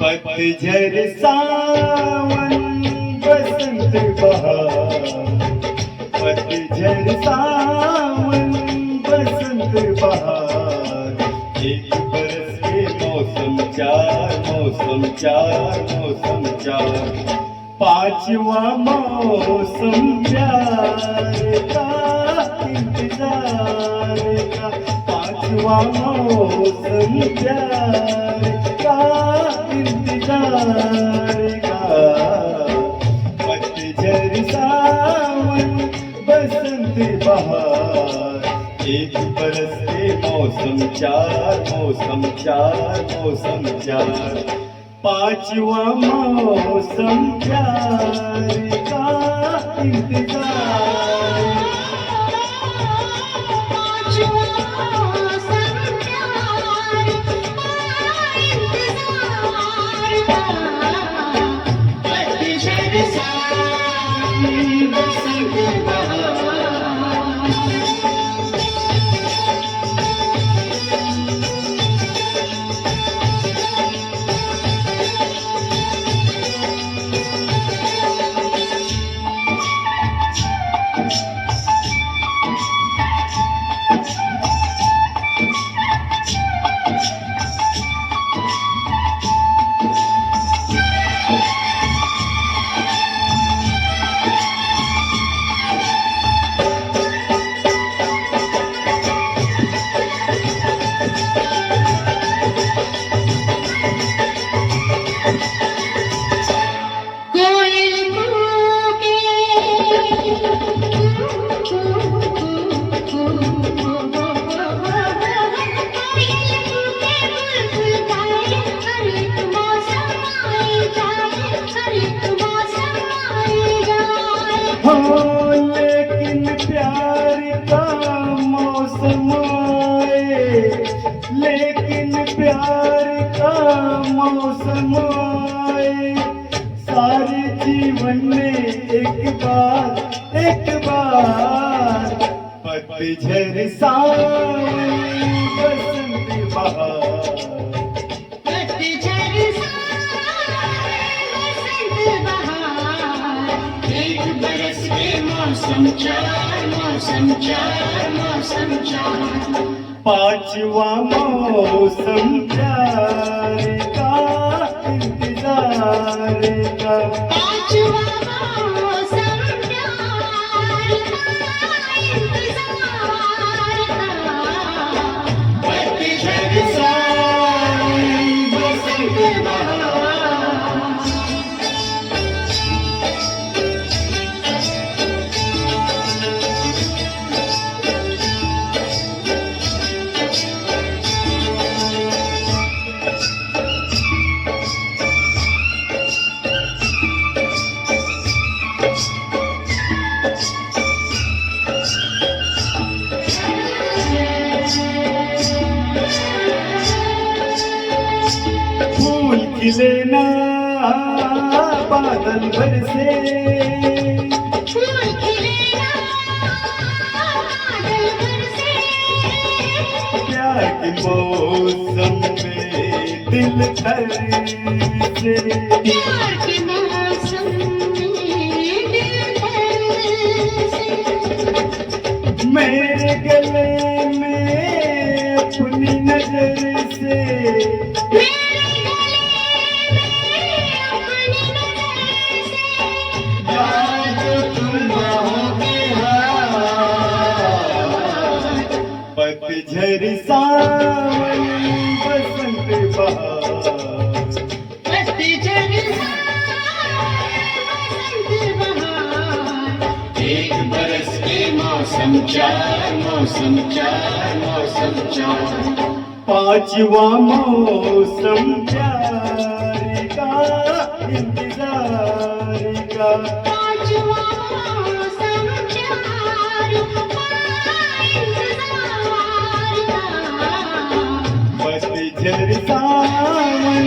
पतझड़ सावन बसंत बहार, पतझड़ सावन बसंत बहार, एक बरस के मौसम चार, मौसम चार, मौसम चार, पांचवा मौसम प्यार का इंतजार का, पांचवा मौसम प्यार का इंतजार का, पतझड़ सावन बसंत बहार, एक बरस के मौसम चार, मौसम चार, मौसम चार, पांचवा मौसम प्यार का इंतजार। लेकिन प्यार का मौसम आए, लेकिन प्यार का मौसम आए, सारे जीवन में एक बार पतझड़ सावन बसंत बहार, पतझड़ सावन बसंत बहार, एक बरस के मौसम चार, मौसम चार, मौसम चार, पांचवा मौसम प्यार का इंतजार का, पांचवा मौसम प्यार का इंतजार का, पतझड़ सावन बसंत बहार। फूल खिले ना बादल बरसे, फूल खिले ना बादल बरसे, प्यार के मौसम में दिल धड़से, प्यार के मौसम में दिल धड़से, मेरे गले में अपनी नजर से, पतझड़ सावन बसंत बहार, पतझड़ सावन बसंत बहार, एक बरस के मौसम चार, मौसम चार, मौसम चार, पांचवा मौसम प्यार का इंतजार का, पांचवा मौसम प्यार का इंतजार का, पतझड़ सावन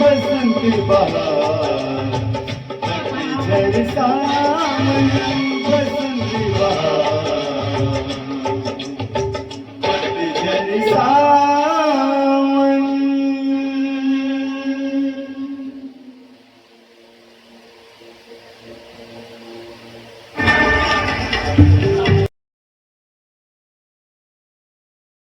बसंत बहार, पतझड़ सावन बसंत बहार, पतझड़ सावन